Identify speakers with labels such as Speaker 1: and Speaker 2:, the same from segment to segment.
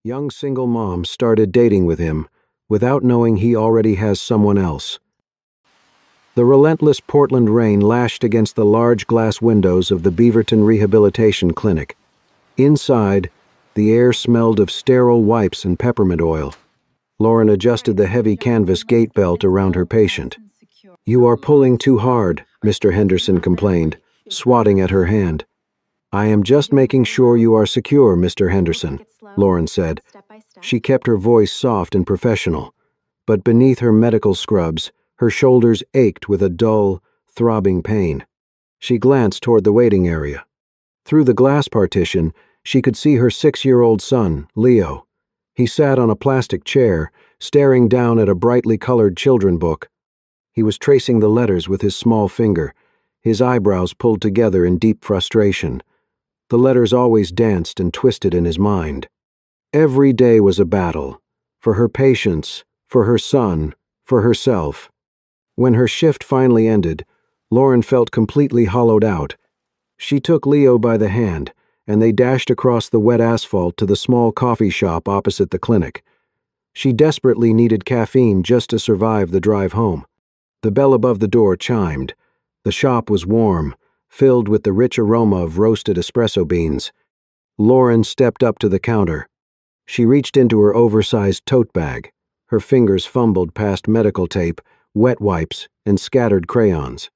Speaker 1: Young single mom started dating with him without knowing he already has someone else. The relentless Portland rain lashed against the large glass windows of the Beaverton Rehabilitation Clinic. Inside, the air smelled of sterile wipes and peppermint oil. Lauren adjusted the heavy canvas gait belt around her patient. "You are pulling too hard," Mr. Henderson complained, swatting at her hand. "I am just making sure you are secure, Mr. Henderson," Lauren said. She kept her voice soft and professional, but beneath her medical scrubs, her shoulders ached with a dull, throbbing pain. She glanced toward the waiting area. Through the glass partition, she could see her 6-year-old son, Leo. He sat on a plastic chair, staring down at a brightly colored children's book. He was tracing the letters with his small finger, his eyebrows pulled together in deep frustration. The letters always danced and twisted in his mind. Every day was a battle, for her patients, for her son, for herself. When her shift finally ended, Lauren felt completely hollowed out. She took Leo by the hand, and they dashed across the wet asphalt to the small coffee shop opposite the clinic. She desperately needed caffeine just to survive the drive home. The bell above the door chimed. The shop was warm, filled with the rich aroma of roasted espresso beans. Lauren stepped up to the counter. She reached into her oversized tote bag. Her fingers fumbled past medical tape, wet wipes, and scattered crayons.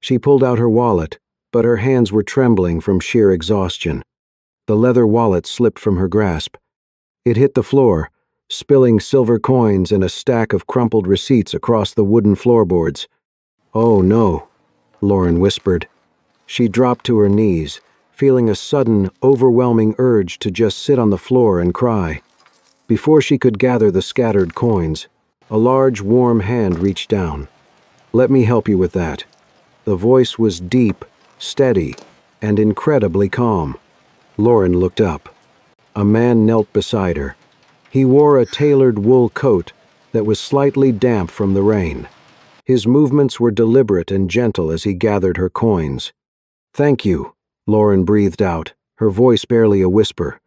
Speaker 1: She pulled out her wallet, but her hands were trembling from sheer exhaustion. The leather wallet slipped from her grasp. It hit the floor, spilling silver coins and a stack of crumpled receipts across the wooden floorboards. "Oh no," Lauren whispered. She dropped to her knees, feeling a sudden, overwhelming urge to just sit on the floor and cry. Before she could gather the scattered coins, a large, warm hand reached down. "Let me help you with that." The voice was deep, steady, and incredibly calm. Lauren looked up. A man knelt beside her. He wore a tailored wool coat that was slightly damp from the rain. His movements were deliberate and gentle as he gathered her coins. "Thank you," Lauren breathed out, her voice barely a whisper.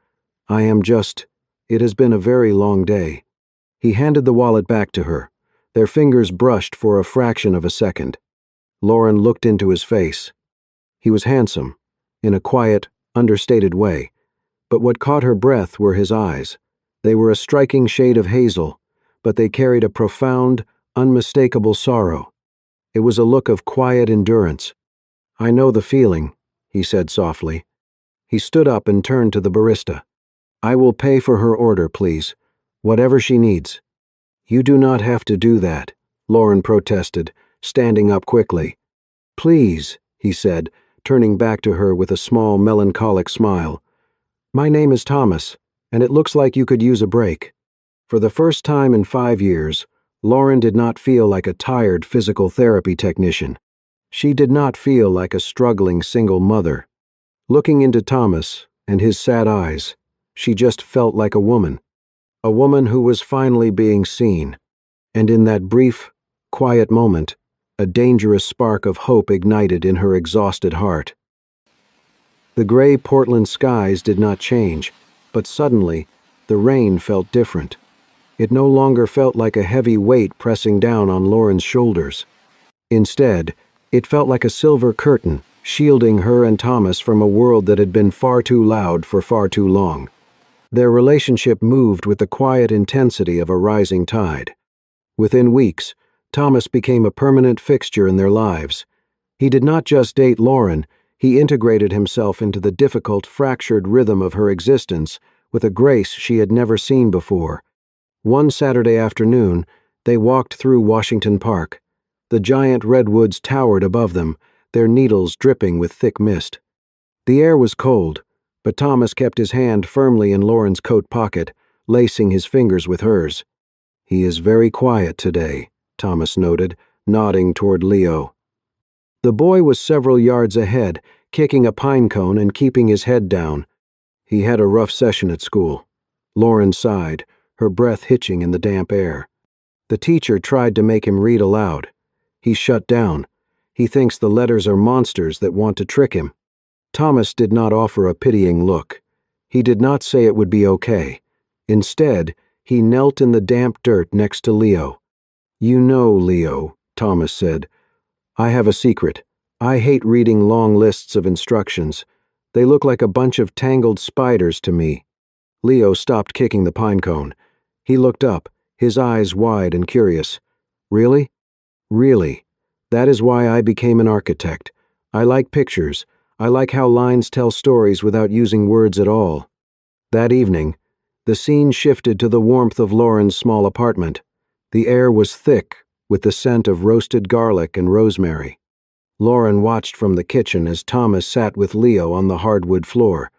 Speaker 1: It has been a very long day." He handed the wallet back to her. Their fingers brushed for a fraction of a second. Lauren looked into his face. He was handsome, in a quiet, understated way, but what caught her breath were his eyes. They were a striking shade of hazel, but they carried a profound, unmistakable sorrow. It was a look of quiet endurance. "I know the feeling," he said softly. He stood up and turned to the barista. "I will pay for her order, please. Whatever she needs." "You do not have to do that," Lauren protested, standing up quickly. "Please," he said, turning back to her with a small, melancholic smile. "My name is Thomas, and it looks like you could use a break." For the first time in 5 years, Lauren did not feel like a tired physical therapy technician. She did not feel like a struggling single mother. Looking into Thomas and his sad eyes, she just felt like a woman who was finally being seen. And in that brief, quiet moment, a dangerous spark of hope ignited in her exhausted heart. The gray Portland skies did not change, but suddenly, the rain felt different. It no longer felt like a heavy weight pressing down on Lauren's shoulders. Instead, it felt like a silver curtain, shielding her and Thomas from a world that had been far too loud for far too long. Their relationship moved with the quiet intensity of a rising tide. Within weeks, Thomas became a permanent fixture in their lives. He did not just date Lauren, he integrated himself into the difficult, fractured rhythm of her existence with a grace she had never seen before. One Saturday afternoon, they walked through Washington Park. The giant redwoods towered above them, their needles dripping with thick mist. The air was cold, but Thomas kept his hand firmly in Lauren's coat pocket, lacing his fingers with hers. "He is very quiet today," Thomas noted, nodding toward Leo. The boy was several yards ahead, kicking a pine cone and keeping his head down. He had a rough session at school. Lauren sighed, her breath hitching in the damp air. The teacher tried to make him read aloud. He shut down. He thinks the letters are monsters that want to trick him. Thomas did not offer a pitying look. He did not say it would be okay. Instead, he knelt in the damp dirt next to Leo. "You know, Leo," Thomas said, "I have a secret. I hate reading long lists of instructions. They look like a bunch of tangled spiders to me." Leo stopped kicking the pine cone. He looked up, his eyes wide and curious. "Really?" "Really. That is why I became an architect. I like pictures. I like how lines tell stories without using words at all." That evening, the scene shifted to the warmth of Lauren's small apartment. The air was thick, with the scent of roasted garlic and rosemary. Lauren watched from the kitchen as Thomas sat with Leo on the hardwood floor.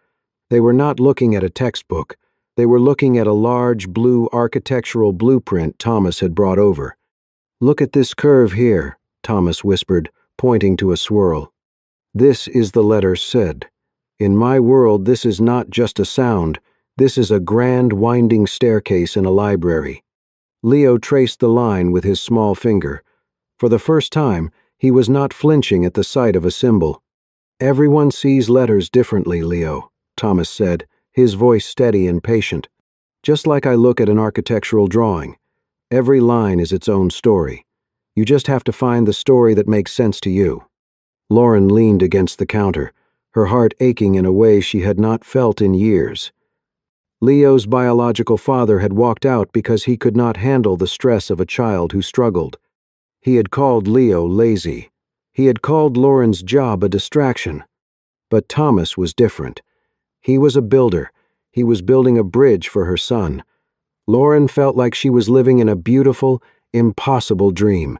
Speaker 1: They were not looking at a textbook. They were looking at a large blue architectural blueprint Thomas had brought over. "Look at this curve here," Thomas whispered, pointing to a swirl. "This is the letter Sed. In my world, this is not just a sound. This is a grand winding staircase in a library." Leo traced the line with his small finger. For the first time, he was not flinching at the sight of a symbol. "Everyone sees letters differently, Leo," Thomas said, his voice steady and patient. "Just like I look at an architectural drawing. Every line is its own story. You just have to find the story that makes sense to you." Lauren leaned against the counter, her heart aching in a way she had not felt in years. Leo's biological father had walked out because he could not handle the stress of a child who struggled. He had called Leo lazy. He had called Lauren's job a distraction. But Thomas was different. He was a builder. He was building a bridge for her son. Lauren felt like she was living in a beautiful, impossible dream.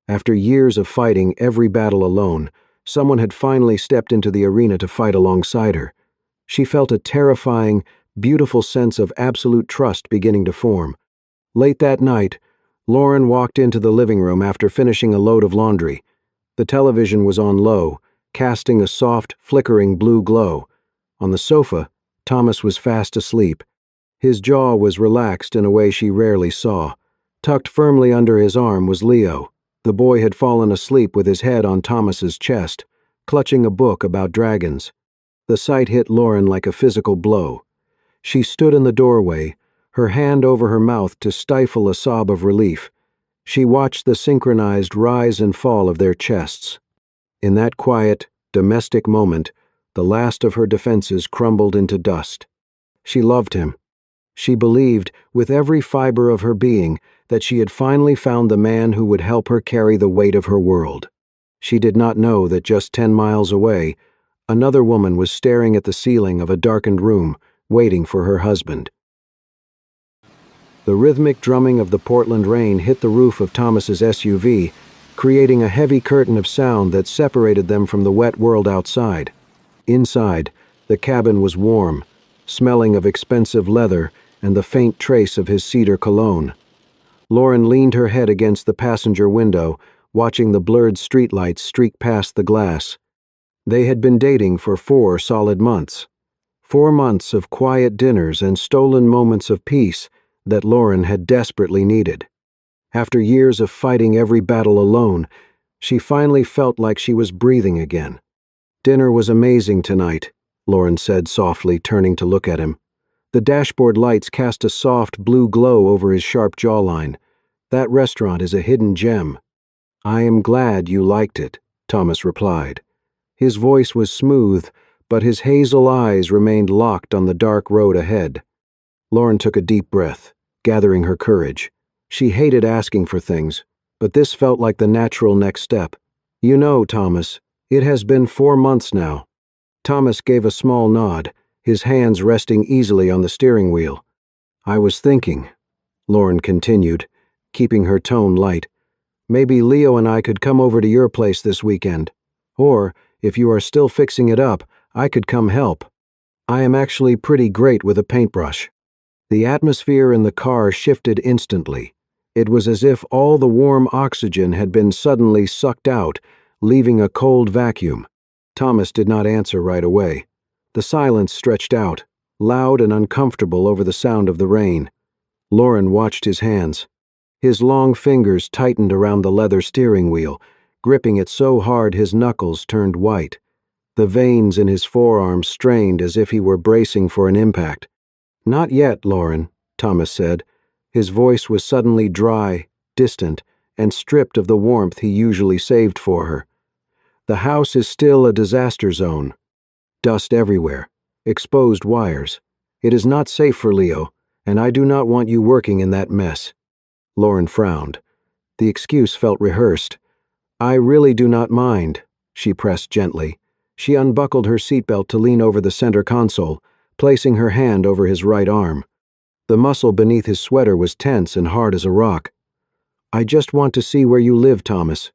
Speaker 1: After years of fighting every battle alone, someone had finally stepped into the arena to fight alongside her. She felt a terrifying, beautiful sense of absolute trust beginning to form. Late that night, Lauren walked into the living room after finishing a load of laundry. The television was on low, casting a soft, flickering blue glow. On the sofa, Thomas was fast asleep. His jaw was relaxed in a way she rarely saw. Tucked firmly under his arm was Leo. The boy had fallen asleep with his head on Thomas's chest, clutching a book about dragons. The sight hit Lauren like a physical blow. She stood in the doorway, her hand over her mouth to stifle a sob of relief. She watched the synchronized rise and fall of their chests. In that quiet, domestic moment, the last of her defenses crumbled into dust. She loved him. She believed, with every fiber of her being, that she had finally found the man who would help her carry the weight of her world. She did not know that just 10 miles away, another woman was staring at the ceiling of a darkened room, waiting for her husband. The rhythmic drumming of the Portland rain hit the roof of Thomas's SUV, creating a heavy curtain of sound that separated them from the wet world outside. Inside, the cabin was warm, smelling of expensive leather and the faint trace of his cedar cologne. Lauren leaned her head against the passenger window, watching the blurred streetlights streak past the glass. They had been dating for 4 solid months. 4 months of quiet dinners and stolen moments of peace that Lauren had desperately needed. After years of fighting every battle alone, she finally felt like she was breathing again. "Dinner was amazing tonight," Lauren said softly, turning to look at him. The dashboard lights cast a soft blue glow over his sharp jawline. "That restaurant is a hidden gem." "I am glad you liked it," Thomas replied. His voice was smooth, but his hazel eyes remained locked on the dark road ahead. Lauren took a deep breath, gathering her courage. She hated asking for things, but this felt like the natural next step. "You know, Thomas, it has been 4 months now." Thomas gave a small nod, his hands resting easily on the steering wheel. "I was thinking," Lauren continued, keeping her tone light, "maybe Leo and I could come over to your place this weekend. Or, if you are still fixing it up, I could come help. I am actually pretty great with a paintbrush." The atmosphere in the car shifted instantly. It was as if all the warm oxygen had been suddenly sucked out, leaving a cold vacuum. Thomas did not answer right away. The silence stretched out, loud and uncomfortable over the sound of the rain. Lauren watched his hands. His long fingers tightened around the leather steering wheel, gripping it so hard his knuckles turned white. The veins in his forearms strained as if he were bracing for an impact. "Not yet, Lauren," Thomas said. His voice was suddenly dry, distant, and stripped of the warmth he usually saved for her. The house is still a disaster zone. Dust everywhere. Exposed wires. It is not safe for Leo, and I do not want you working in that mess. Lauren frowned. The excuse felt rehearsed. I really do not mind, she pressed gently. She unbuckled her seatbelt to lean over the center console, placing her hand over his right arm. The muscle beneath his sweater was tense and hard as a rock. I just want to see where you live, Thomas.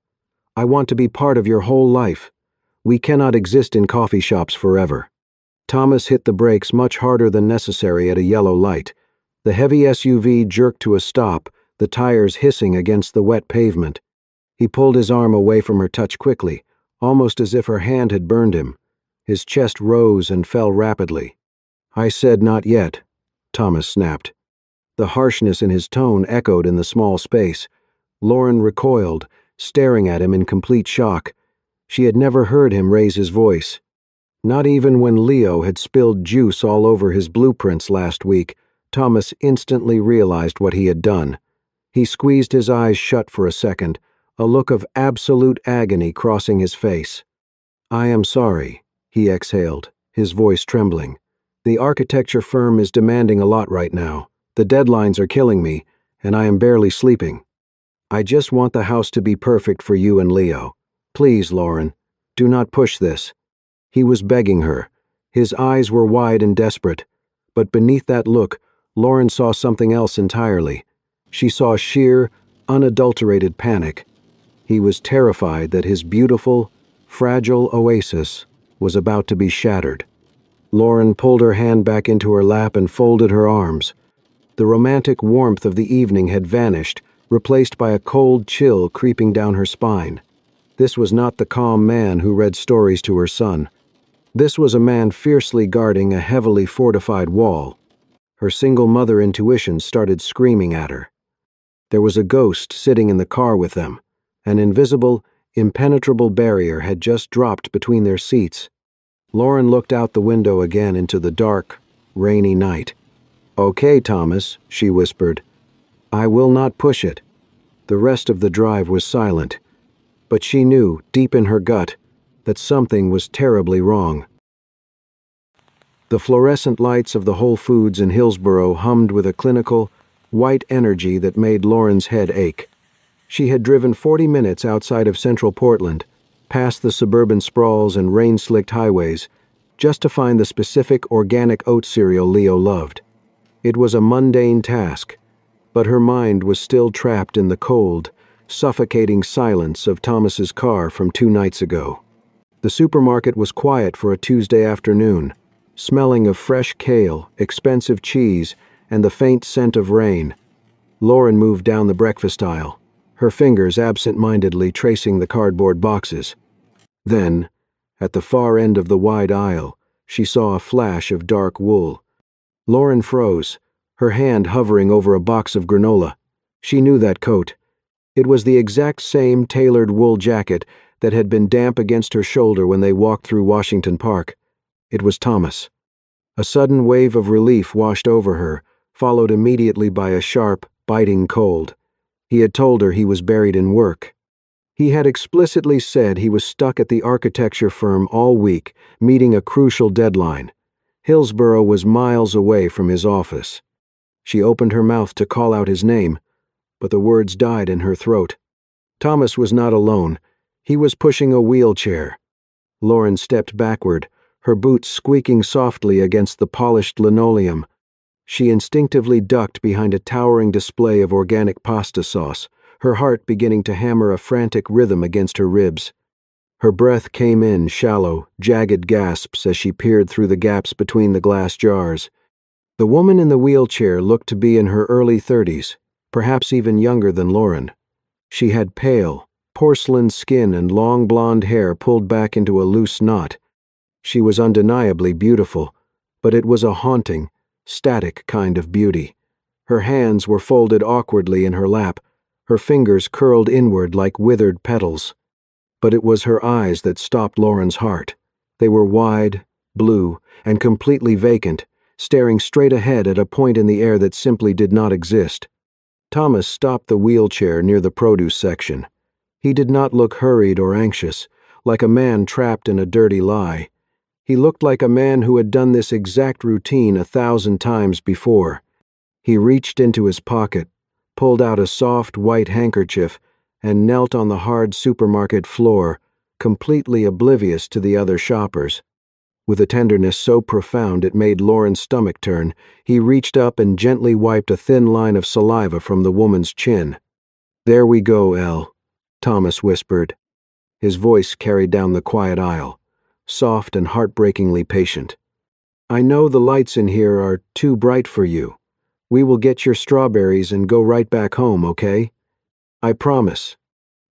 Speaker 1: I want to be part of your whole life. We cannot exist in coffee shops forever. Thomas hit the brakes much harder than necessary at a yellow light. The heavy SUV jerked to a stop, the tires hissing against the wet pavement. He pulled his arm away from her touch quickly, almost as if her hand had burned him. His chest rose and fell rapidly. I said not yet, Thomas snapped. The harshness in his tone echoed in the small space. Lauren recoiled, staring at him in complete shock. She had never heard him raise his voice. Not even when Leo had spilled juice all over his blueprints last week, Thomas instantly realized what he had done. He squeezed his eyes shut for a second, a look of absolute agony crossing his face. I am sorry, he exhaled, his voice trembling. The architecture firm is demanding a lot right now. The deadlines are killing me, and I am barely sleeping. I just want the house to be perfect for you and Leo. Please, Lauren, do not push this. He was begging her. His eyes were wide and desperate. But beneath that look, Lauren saw something else entirely. She saw sheer, unadulterated panic. He was terrified that his beautiful, fragile oasis was about to be shattered. Lauren pulled her hand back into her lap and folded her arms. The romantic warmth of the evening had vanished, replaced by a cold chill creeping down her spine. This was not the calm man who read stories to her son. This was a man fiercely guarding a heavily fortified wall. Her single-mother intuition started screaming at her. There was a ghost sitting in the car with them. An invisible, impenetrable barrier had just dropped between their seats. Lauren looked out the window again into the dark, rainy night. Okay, Thomas, she whispered. I will not push it. The rest of the drive was silent. But she knew, deep in her gut, that something was terribly wrong. The fluorescent lights of the Whole Foods in Hillsboro hummed with a clinical, white energy that made Lauren's head ache. She had driven 40 minutes outside of central Portland, past the suburban sprawls and rain-slicked highways, just to find the specific organic oat cereal Leo loved. It was a mundane task, but her mind was still trapped in the cold, suffocating silence of Thomas's car from 2 nights ago. The supermarket was quiet for a Tuesday afternoon, smelling of fresh kale, expensive cheese, and the faint scent of rain. Lauren moved down the breakfast aisle, her fingers absent-mindedly tracing the cardboard boxes. Then, at the far end of the wide aisle, she saw a flash of dark wool. Lauren froze, her hand hovering over a box of granola. She knew that coat. It was the exact same tailored wool jacket that had been damp against her shoulder when they walked through Washington Park. It was Thomas. A sudden wave of relief washed over her, followed immediately by a sharp, biting cold. He had told her he was buried in work. He had explicitly said he was stuck at the architecture firm all week, meeting a crucial deadline. Hillsboro was miles away from his office. She opened her mouth to call out his name, but the words died in her throat. Thomas was not alone. He was pushing a wheelchair. Lauren stepped backward, her boots squeaking softly against the polished linoleum. She instinctively ducked behind a towering display of organic pasta sauce, her heart beginning to hammer a frantic rhythm against her ribs. Her breath came in shallow, jagged gasps as she peered through the gaps between the glass jars. The woman in the wheelchair looked to be in her early 30s, perhaps even younger than Lauren. She had pale, porcelain skin and long blonde hair pulled back into a loose knot. She was undeniably beautiful, but it was a haunting, static kind of beauty. Her hands were folded awkwardly in her lap, her fingers curled inward like withered petals. But it was her eyes that stopped Lauren's heart. They were wide, blue, and completely vacant, staring straight ahead at a point in the air that simply did not exist. Thomas stopped the wheelchair near the produce section. He did not look hurried or anxious, like a man trapped in a dirty lie. He looked like a man who had done this exact routine 1,000 times before. He reached into his pocket, pulled out a soft white handkerchief, and knelt on the hard supermarket floor, completely oblivious to the other shoppers. With a tenderness so profound it made Lauren's stomach turn, he reached up and gently wiped a thin line of saliva from the woman's chin. "There we go, Elle," Thomas whispered. His voice carried down the quiet aisle, soft and heartbreakingly patient. "I know the lights in here are too bright for you. We will get your strawberries and go right back home, okay? I promise."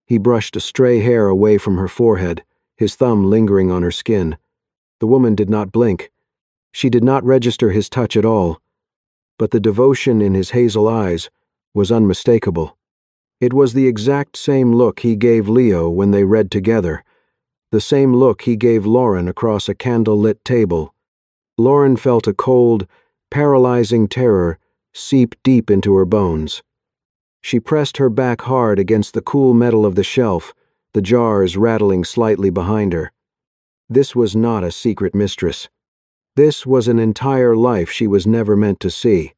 Speaker 1: He brushed a stray hair away from her forehead, his thumb lingering on her skin. The woman did not blink. She did not register his touch at all, but the devotion in his hazel eyes was unmistakable. It was the exact same look he gave Leo when they read together, the same look he gave Lauren across a candle-lit table. Lauren felt a cold, paralyzing terror seep deep into her bones. She pressed her back hard against the cool metal of the shelf, the jars rattling slightly behind her. This was not a secret mistress. This was an entire life she was never meant to see.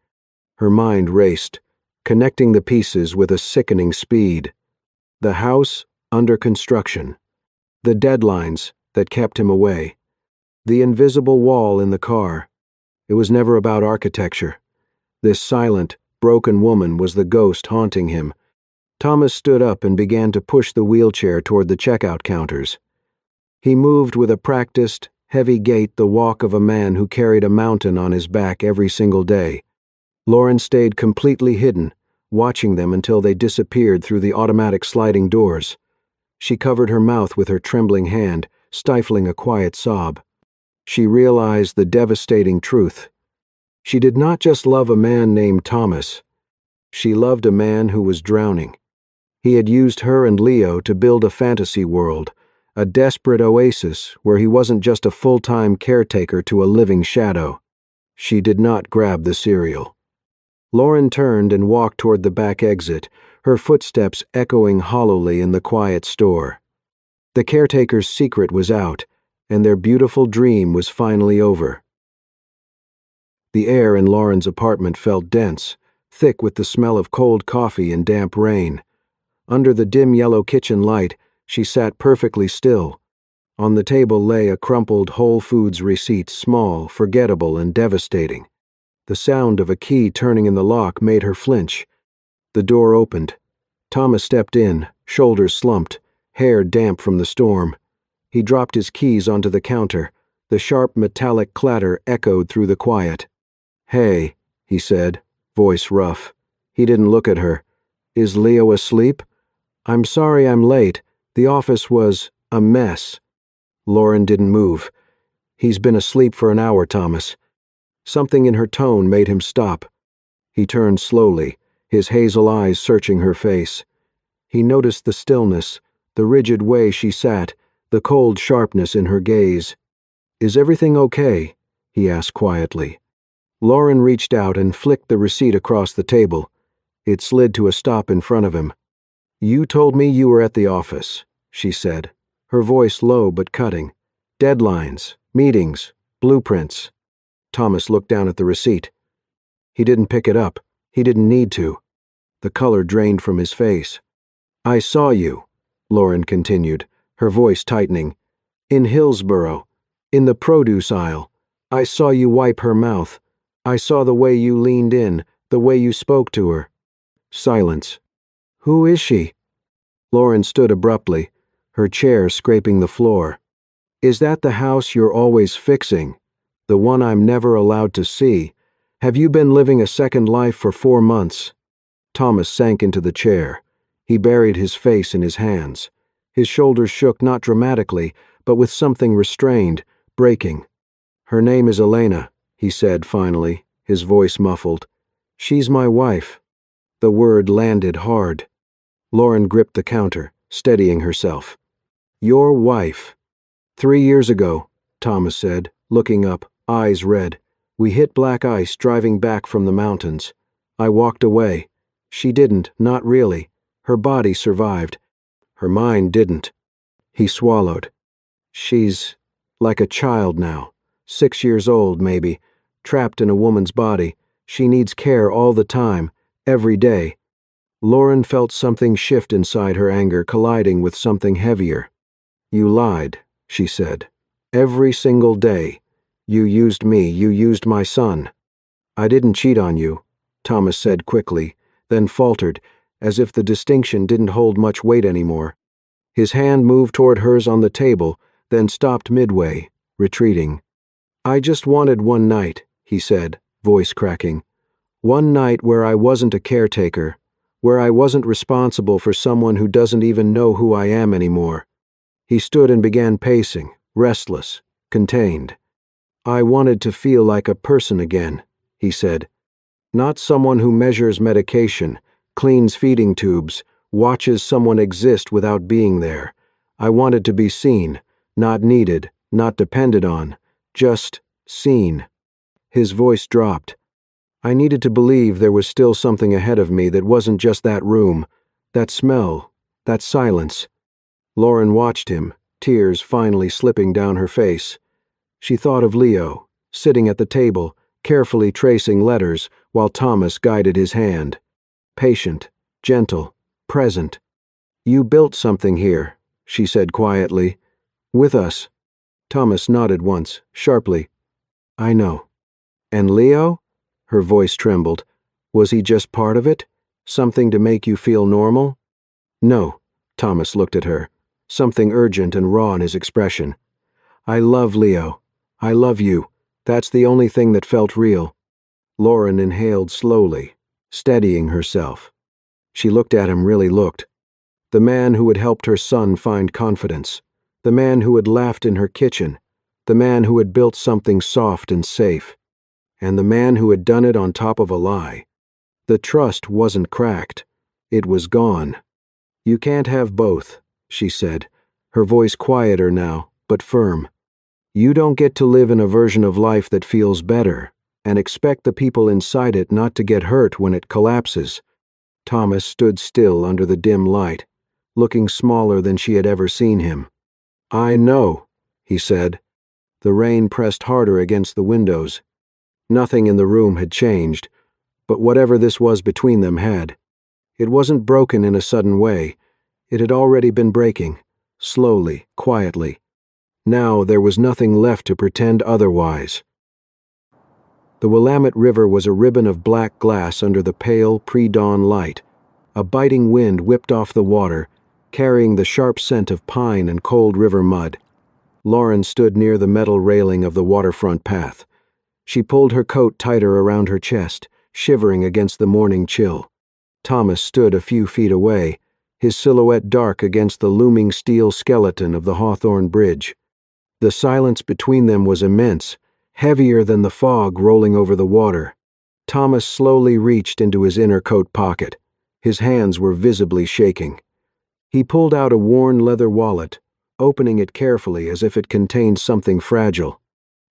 Speaker 1: Her mind raced, connecting the pieces with a sickening speed. The house under construction. The deadlines that kept him away. The invisible wall in the car. It was never about architecture. This silent, broken woman was the ghost haunting him. Thomas stood up and began to push the wheelchair toward the checkout counters. He moved with a practiced, heavy gait, the walk of a man who carried a mountain on his back every single day. Lauren stayed completely hidden, watching them until they disappeared through the automatic sliding doors. She covered her mouth with her trembling hand, stifling a quiet sob. She realized the devastating truth. She did not just love a man named Thomas. She loved a man who was drowning. He had used her and Leo to build a fantasy world, a desperate oasis where he wasn't just a full-time caretaker to a living shadow. She did not grab the cereal. Lauren turned and walked toward the back exit, her footsteps echoing hollowly in the quiet store. The caretaker's secret was out, and their beautiful dream was finally over. The air in Lauren's apartment felt dense, thick with the smell of cold coffee and damp rain. Under the dim yellow kitchen light, she sat perfectly still. On the table lay a crumpled Whole Foods receipt, small, forgettable, and devastating. The sound of a key turning in the lock made her flinch. The door opened. Thomas stepped in, shoulders slumped, hair damp from the storm. He dropped his keys onto the counter. The sharp metallic clatter echoed through the quiet. "Hey," he said, voice rough. He didn't look at her. "Is Leo asleep? I'm sorry I'm late. The office was a mess." Lauren didn't move. "He's been asleep for an hour, Thomas." Something in her tone made him stop. He turned slowly, his hazel eyes searching her face. He noticed the stillness, the rigid way she sat, the cold sharpness in her gaze. "Is everything okay?" he asked quietly. Lauren reached out and flicked the receipt across the table. It slid to a stop in front of him. "You told me you were at the office," she said, her voice low but cutting. "Deadlines, meetings, blueprints." Thomas looked down at the receipt. He didn't pick it up. He didn't need to. The color drained from his face. "I saw you," Lauren continued, her voice tightening. "In Hillsboro, in the produce aisle. I saw you wipe her mouth. I saw the way you leaned in, the way you spoke to her." Silence. "Who is she?" Lauren stood abruptly, her chair scraping the floor. "Is that the house you're always fixing? The one I'm never allowed to see? Have you been living a second life for 4 months?" Thomas sank into the chair. He buried his face in his hands. His shoulders shook not dramatically, but with something restrained, breaking. "Her name is Elena," he said finally, his voice muffled. "She's my wife." The word landed hard. Lauren gripped the counter, steadying herself. "Your wife." 3 years ago, Thomas said, looking up, eyes red. We hit black ice driving back from the mountains. I walked away. She didn't, not really. Her body survived. Her mind didn't. He swallowed. She's like a child now, 6 years old maybe, trapped in a woman's body. She needs care all the time, every day. Lauren felt something shift inside her, anger colliding with something heavier. You lied, she said. Every single day. You used me, you used my son. I didn't cheat on you, Thomas said quickly, then faltered, as if the distinction didn't hold much weight anymore. His hand moved toward hers on the table, then stopped midway, retreating. I just wanted one night, he said, voice cracking. One night where I wasn't a caretaker, where I wasn't responsible for someone who doesn't even know who I am anymore. He stood and began pacing, restless, contained. I wanted to feel like a person again, he said. Not someone who measures medication, cleans feeding tubes, watches someone exist without being there. I wanted to be seen, not needed, not depended on, just seen. His voice dropped. I needed to believe there was still something ahead of me that wasn't just that room, that smell, that silence. Lauren watched him, tears finally slipping down her face. She thought of Leo, sitting at the table, carefully tracing letters while Thomas guided his hand. Patient, gentle, present. You built something here, she said quietly. With us. Thomas nodded once, sharply. I know. And Leo? Her voice trembled. Was he just part of it? Something to make you feel normal? No. Thomas looked at her, something urgent and raw in his expression. I love Leo. I love you. That's the only thing that felt real. Lauren inhaled slowly, steadying herself. She looked at him, really looked. The man who had helped her son find confidence. The man who had laughed in her kitchen. The man who had built something soft and safe. And the man who had done it on top of a lie. The trust wasn't cracked. It was gone. You can't have both, she said, her voice quieter now, but firm. You don't get to live in a version of life that feels better, and expect the people inside it not to get hurt when it collapses. Thomas stood still under the dim light, looking smaller than she had ever seen him. I know, he said. The rain pressed harder against the windows. Nothing in the room had changed, but whatever this was between them had. It wasn't broken in a sudden way. It had already been breaking, slowly, quietly. Now there was nothing left to pretend otherwise. The Willamette River was a ribbon of black glass under the pale, pre-dawn light. A biting wind whipped off the water, carrying the sharp scent of pine and cold river mud. Lauren stood near the metal railing of the waterfront path. She pulled her coat tighter around her chest, shivering against the morning chill. Thomas stood a few feet away, his silhouette dark against the looming steel skeleton of the Hawthorne Bridge. The silence between them was immense, heavier than the fog rolling over the water. Thomas slowly reached into his inner coat pocket. His hands were visibly shaking. He pulled out a worn leather wallet, opening it carefully as if it contained something fragile.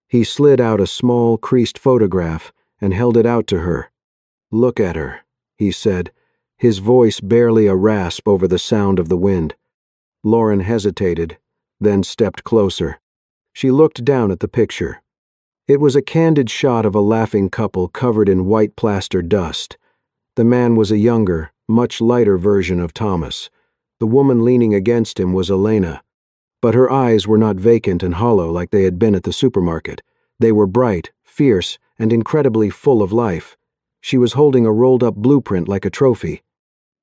Speaker 1: He slid out a small, creased photograph and held it out to her. Look at her, he said, his voice barely a rasp over the sound of the wind. Lauren hesitated, then stepped closer. She looked down at the picture. It was a candid shot of a laughing couple covered in white plaster dust. The man was a younger, much lighter version of Thomas. The woman leaning against him was Elena. But her eyes were not vacant and hollow like they had been at the supermarket. They were bright, fierce, and incredibly full of life. She was holding a rolled-up blueprint like a trophy.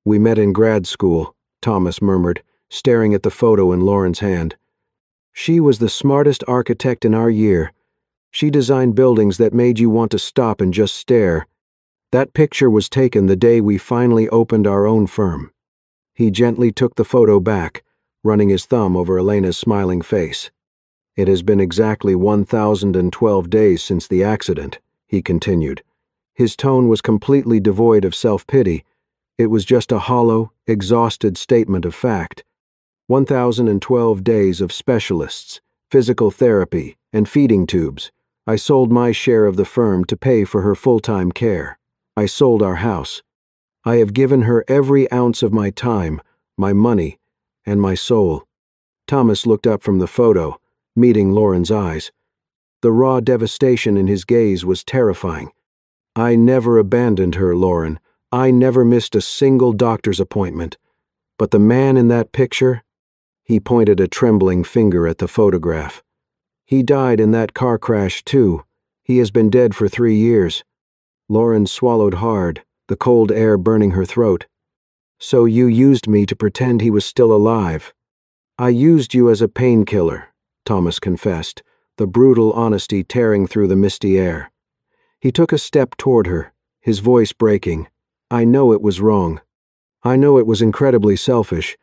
Speaker 1: We met in grad school, Thomas murmured, staring at the photo in Lauren's hand. She was the smartest architect in our year. She designed buildings that made you want to stop and just stare. That picture was taken the day we finally opened our own firm. He gently took the photo back, running his thumb over Elena's smiling face. It has been exactly 1,012 days since the accident, he continued. His tone was completely devoid of self-pity. It was just a hollow, exhausted statement of fact. 1,012 days of specialists, physical therapy, and feeding tubes, I sold my share of the firm to pay for her full-time care. I sold our house. I have given her every ounce of my time, my money, and my soul." Thomas looked up from the photo, meeting Lauren's eyes. The raw devastation in his gaze was terrifying. "I never abandoned her, Lauren. I never missed a single doctor's appointment. But the man in that picture," he pointed a trembling finger at the photograph, "he died in that car crash too. He has been dead for 3 years." Lauren swallowed hard, the cold air burning her throat. "So you used me to pretend he was still alive." "I used you as a painkiller," Thomas confessed, the brutal honesty tearing through the misty air. He took a step toward her, his voice breaking. "I know it was wrong. I know it was incredibly selfish.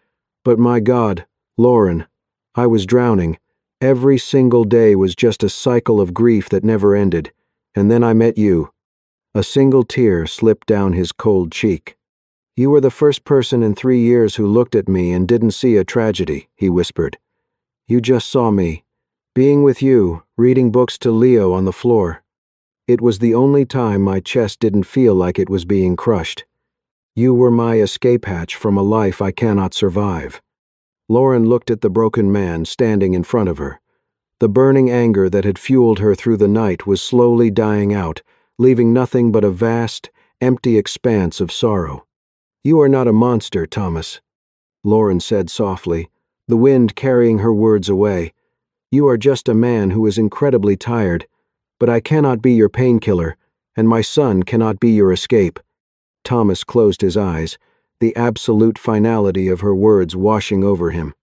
Speaker 1: But my God, Lauren, I was drowning. Every single day was just a cycle of grief that never ended. And then I met you." A single tear slipped down his cold cheek. "You were the first person in 3 years who looked at me and didn't see a tragedy," he whispered. "You just saw me, being with you, reading books to Leo on the floor. It was the only time my chest didn't feel like it was being crushed. You were my escape hatch from a life I cannot survive." Lauren looked at the broken man standing in front of her. The burning anger that had fueled her through the night was slowly dying out, leaving nothing but a vast, empty expanse of sorrow. "You are not a monster, Thomas," Lauren said softly, the wind carrying her words away. "You are just a man who is incredibly tired, but I cannot be your painkiller, and my son cannot be your escape." Thomas closed his eyes, the absolute finality of her words washing over him.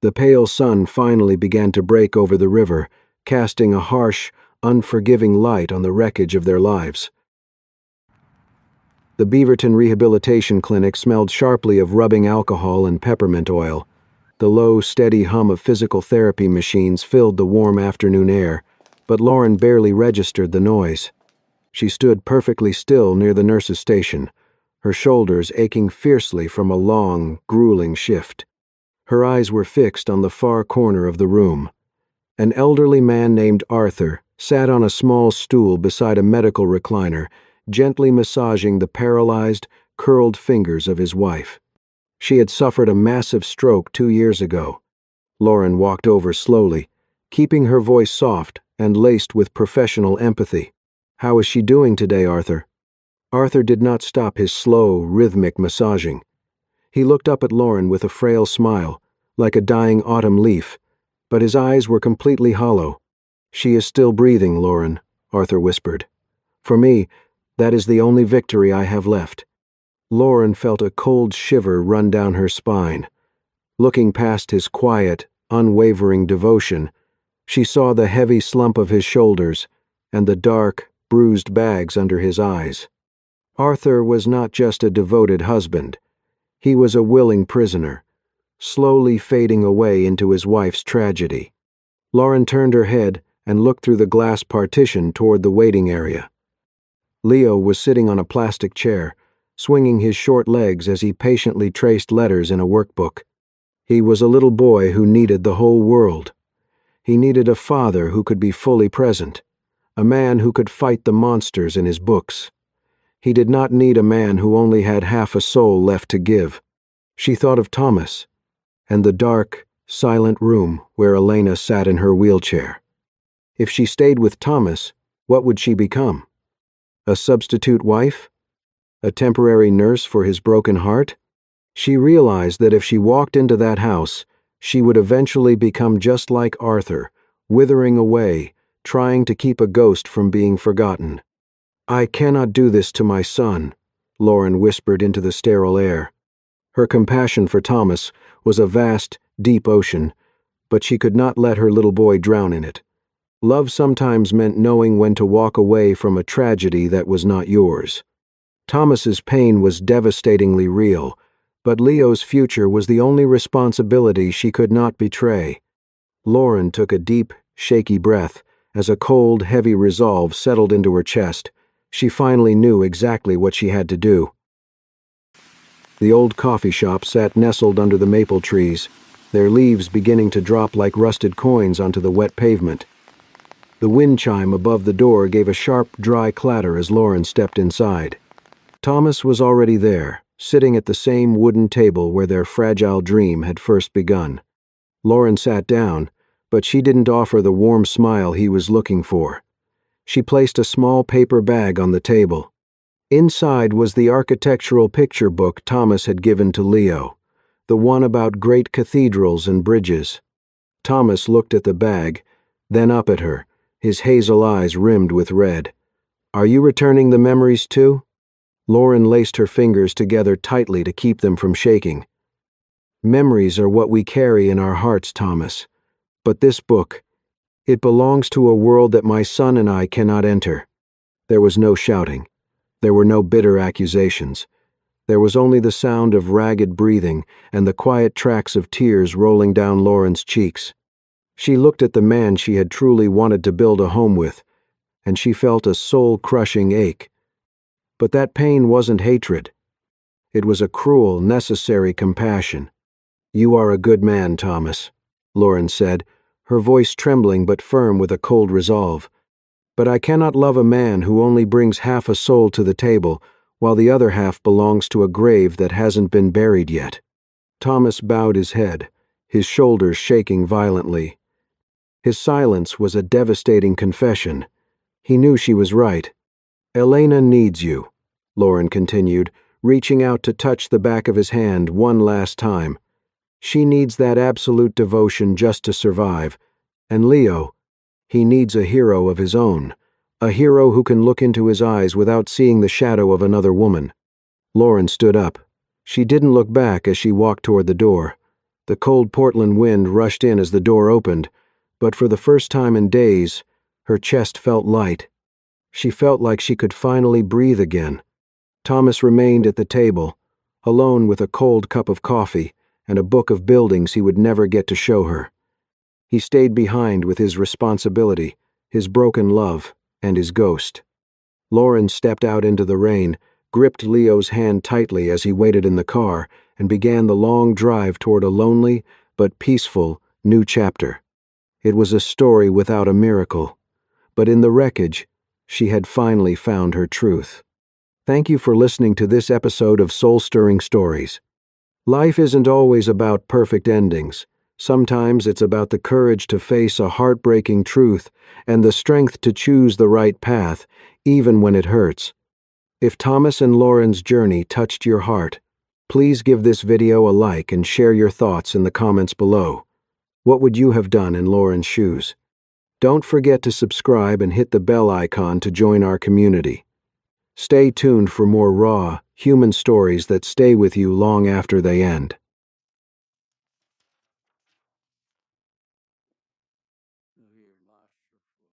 Speaker 1: The pale sun finally began to break over the river, casting a harsh, unforgiving light on the wreckage of their lives. The Beaverton Rehabilitation Clinic smelled sharply of rubbing alcohol and peppermint oil. The low, steady hum of physical therapy machines filled the warm afternoon air, but Lauren barely registered the noise. She stood perfectly still near the nurse's station, her shoulders aching fiercely from a long, grueling shift. Her eyes were fixed on the far corner of the room. An elderly man named Arthur sat on a small stool beside a medical recliner, gently massaging the paralyzed, curled fingers of his wife. She had suffered a massive stroke 2 years ago. Lauren walked over slowly, keeping her voice soft and laced with professional empathy. "How is she doing today, Arthur?" Arthur did not stop his slow, rhythmic massaging. He looked up at Lauren with a frail smile, like a dying autumn leaf, but his eyes were completely hollow. "She is still breathing, Lauren," Arthur whispered. "For me, that is the only victory I have left." Lauren felt a cold shiver run down her spine. Looking past his quiet, unwavering devotion, she saw the heavy slump of his shoulders and the dark, bruised bags under his eyes. Arthur was not just a devoted husband. He was a willing prisoner, slowly fading away into his wife's tragedy. Lauren turned her head and looked through the glass partition toward the waiting area. Leo was sitting on a plastic chair, swinging his short legs as he patiently traced letters in a workbook. He was a little boy who needed the whole world. He needed a father who could be fully present, a man who could fight the monsters in his books. He did not need a man who only had half a soul left to give. She thought of Thomas, and the dark, silent room where Elena sat in her wheelchair. If she stayed with Thomas, what would she become? A substitute wife? A temporary nurse for his broken heart? She realized that if she walked into that house, she would eventually become just like Arthur, withering away, trying to keep a ghost from being forgotten. "I cannot do this to my son," Lauren whispered into the sterile air. Her compassion for Thomas was a vast, deep ocean, but she could not let her little boy drown in it. Love sometimes meant knowing when to walk away from a tragedy that was not yours. Thomas's pain was devastatingly real, but Leo's future was the only responsibility she could not betray. Lauren took a deep, shaky breath as a cold, heavy resolve settled into her chest. She finally knew exactly what she had to do. The old coffee shop sat nestled under the maple trees, their leaves beginning to drop like rusted coins onto the wet pavement. The wind chime above the door gave a sharp, dry clatter as Lauren stepped inside. Thomas was already there, sitting at the same wooden table where their fragile dream had first begun. Lauren sat down, but she didn't offer the warm smile he was looking for. She placed a small paper bag on the table. Inside was the architectural picture book Thomas had given to Leo, the one about great cathedrals and bridges. Thomas looked at the bag, then up at her, his hazel eyes rimmed with red. "Are you returning the memories too?" Lauren laced her fingers together tightly to keep them from shaking. "Memories are what we carry in our hearts, Thomas. But this book, it belongs to a world that my son and I cannot enter." There was no shouting. There were no bitter accusations. There was only the sound of ragged breathing and the quiet tracks of tears rolling down Lauren's cheeks. She looked at the man she had truly wanted to build a home with, and she felt a soul-crushing ache. But that pain wasn't hatred. It was a cruel, necessary compassion. "You are a good man, Thomas," Lauren said, her voice trembling but firm with a cold resolve. "But I cannot love a man who only brings half a soul to the table, while the other half belongs to a grave that hasn't been buried yet." Thomas bowed his head, his shoulders shaking violently. His silence was a devastating confession. He knew she was right. "Elena needs you," Lauren continued, reaching out to touch the back of his hand one last time. "She needs that absolute devotion just to survive. And Leo, he needs a hero of his own, a hero who can look into his eyes without seeing the shadow of another woman." Lauren stood up. She didn't look back as she walked toward the door. The cold Portland wind rushed in as the door opened, but for the first time in days, her chest felt light. She felt like she could finally breathe again. Thomas remained at the table, alone with a cold cup of coffee and a book of buildings he would never get to show her. He stayed behind with his responsibility, his broken love, and his ghost. Lauren stepped out into the rain, gripped Leo's hand tightly as he waited in the car, and began the long drive toward a lonely but peaceful new chapter. It was a story without a miracle, but in the wreckage, she had finally found her truth. Thank you for listening to this episode of Soul-Stirring Stories. Life isn't always about perfect endings. Sometimes it's about the courage to face a heartbreaking truth and the strength to choose the right path, even when it hurts. If Thomas and Lauren's journey touched your heart, please give this video a like and share your thoughts in the comments below. What would you have done in Lauren's shoes? Don't forget to subscribe and hit the bell icon to join our community. Stay tuned for more raw, human stories that stay with you long after they end.